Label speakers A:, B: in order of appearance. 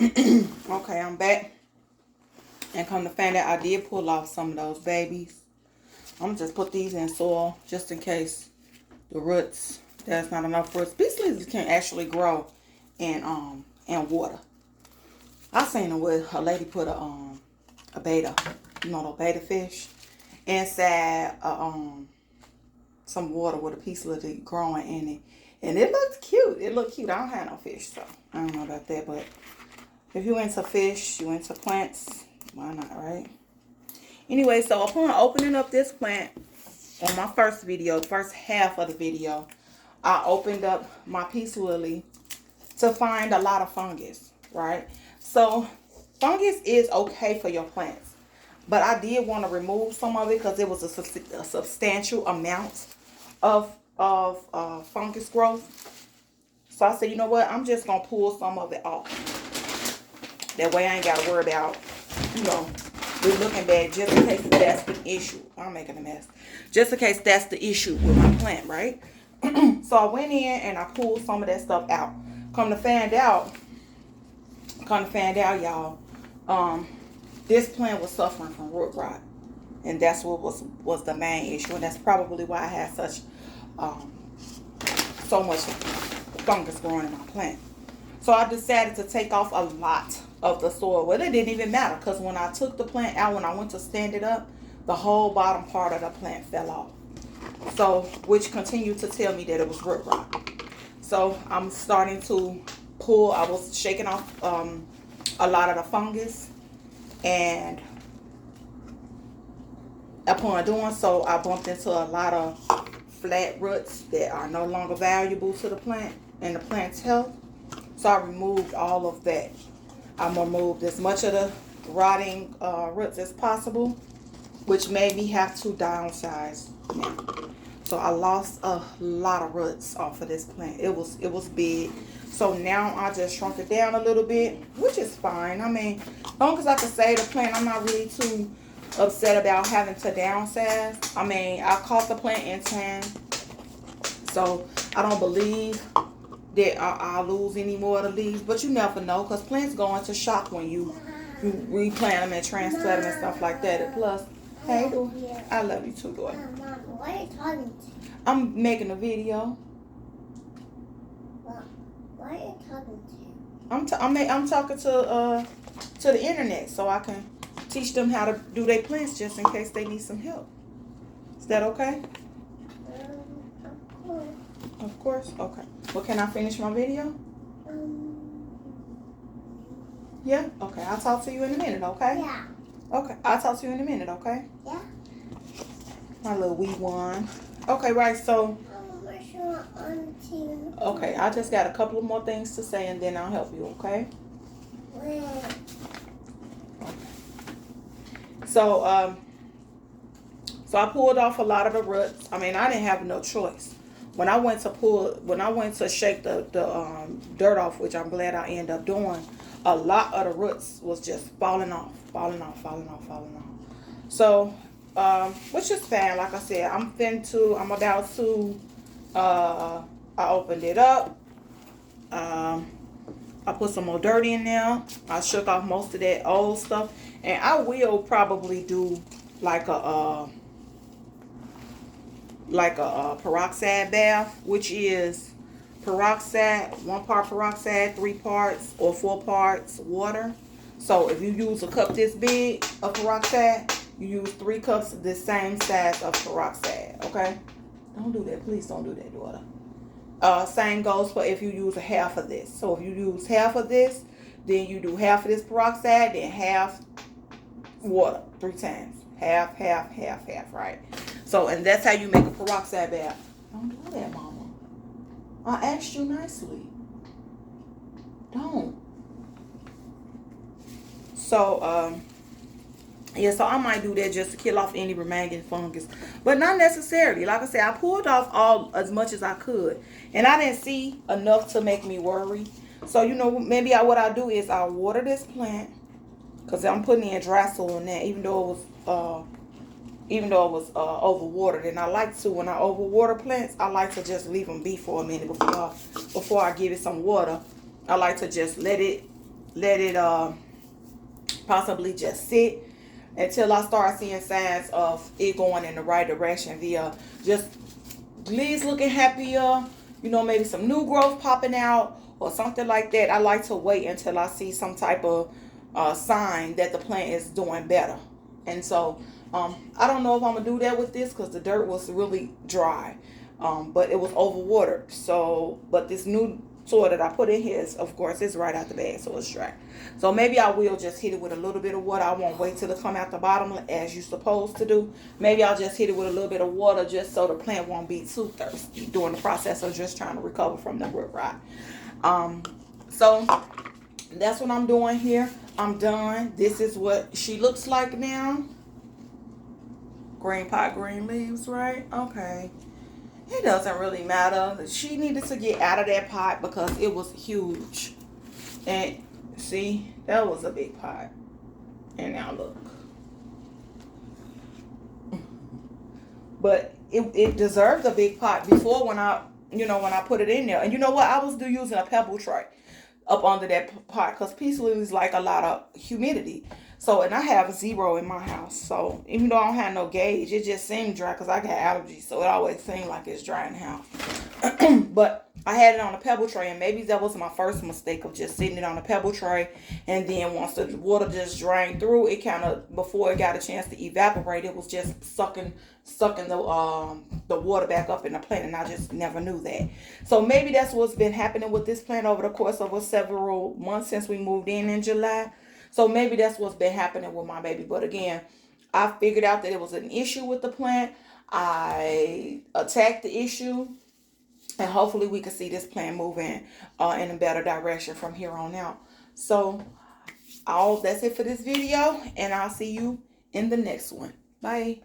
A: Okay, I'm back. And come to find out, I did pull off some of those babies. I'm gonna just put these in soil just in case the roots. There's not enough roots. Peace lilies can actually grow in water. I seen it with a lady put a beta, the beta fish, inside some water with a piece of it growing in it, and it looked cute. It looked cute. I don't have no fish, so I don't know about that, but if you into fish, you into plants, why not, right? Anyway, so upon opening up this plant on my first video, the first half of the video, I opened up my peace lily to find a lot of fungus, right? So fungus is okay for your plants, but I did want to remove some of it because it was a substantial amount of fungus growth. So I said, you know what? I'm just gonna pull some of it off. That way I ain't got to worry about, you know, it looking bad just in case that's the issue. I'm making a mess. Just in case that's the issue with my plant, right? So I went in and I pulled some of that stuff out. Come to find out, y'all, this plant was suffering from root rot. And that's what was the main issue. And that's probably why I had such, so much fungus growing in my plant. So I decided to take off a lot of the soil. Well, it didn't even matter because when I took the plant out, when I went to stand it up, the whole bottom part of the plant fell off. So, which continued to tell me that it was root rot. So I'm starting to pull. I was shaking off a lot of the fungus, and upon doing so, I bumped into a lot of flat roots that are no longer valuable to the plant and the plant's health. So I removed all of that. I removed as much of the rotting roots as possible, which made me have to downsize now. So I lost a lot of roots off of this plant. It was big. So now I just shrunk it down a little bit, which is fine. I mean, as long as I can save the plant, I'm not really too upset about having to downsize. I mean, I caught the plant in time, so I don't believe that I'll lose any more of the leaves, but you never know because plants go into shock when you replant them and transplant them and stuff like that. And plus, hey, I love you too, daughter.
B: Mom, what are you talking to?
A: I'm making a video.
B: What are you talking to?
A: I'm talking to the internet so I can teach them how to do their plants just in case they need some help. Is that okay?
B: Of course.
A: Of course. Okay. Well, can I finish my video? Yeah? Okay. I'll talk to you in a minute, okay?
B: Yeah.
A: Okay. I'll talk to you in a minute, okay?
B: Yeah.
A: My little wee one. Okay, right. So,
B: Auntie.
A: okay. I just got a couple of more things to say and then I'll help you, okay?
B: Where?
A: So I pulled off a lot of the roots. I mean, I didn't have no choice. When I went to shake the dirt off, which I'm glad I ended up doing, a lot of the roots was just falling off. So, which is fine. Like I said, I'm about to, I opened it up. I put some more dirt in there. I shook off most of that old stuff. And I will probably do like a peroxide bath, which is peroxide, 1 part peroxide, 3 parts or 4 parts water. So if you use a cup this big of peroxide, you use 3 cups the same size of peroxide, okay? Don't do that. Please don't do that, daughter. Same goes for if you use a half of this. So if you use half of this, then you do half of this peroxide, then half water 3 times. Half, right? So, and that's how you make a peroxide bath. Don't do that, mama. I asked you nicely. Don't. So, yeah, so I might do that just to kill off any remaining fungus. But not necessarily. Like I said, I pulled off as much as I could. And I didn't see enough to make me worry. So, you know, maybe what I do is I'll water this plant. Because I'm putting in dry soil in there, even though it was overwatered. And I like to, when I overwater plants, I like to just leave them be for a minute before I give it some water. I like to just let it let it possibly just sit until I start seeing signs of it going in the right direction via just leaves looking happier, maybe some new growth popping out or something like that. I like to wait until I see some type of sign that the plant is doing better. And so I don't know if I'm gonna do that with this because the dirt was really dry, but it was overwatered. So, but this new soil that I put in here is, of course, it's right out the bag, so it's dry. So maybe I will just hit it with a little bit of water. I won't wait till it come out the bottom as you're supposed to do. Maybe I'll just hit it with a little bit of water just so the plant won't be too thirsty during the process of just trying to recover from the root rot. So that's what I'm doing here. I'm done. This is what she looks like now. Green pot, green leaves, right? Okay. It doesn't really matter. She needed to get out of that pot because it was huge. And see, that was a big pot. And now look. But it deserved a big pot before when I put it in there. And you know what? I was using a pebble tray up under that pot because peace lilies like a lot of humidity. So, and I have 0 in my house. So, even though I don't have no gauge, it just seemed dry because I got allergies. So, it always seemed like it's dry in the house. But I had it on a pebble tray, and maybe that was my first mistake of just sitting it on a pebble tray. And then once the water just drained through, it kind of, before it got a chance to evaporate, it was just sucking the water back up in the plant, and I just never knew that. So maybe that's what's been happening with this plant over the course of several months since we moved in July. So maybe that's what's been happening with my baby. But again, I figured out that it was an issue with the plant. I attacked the issue, and hopefully we can see this plant moving in a better direction from here on out. So that's it for this video, and I'll see you in the next one. Bye.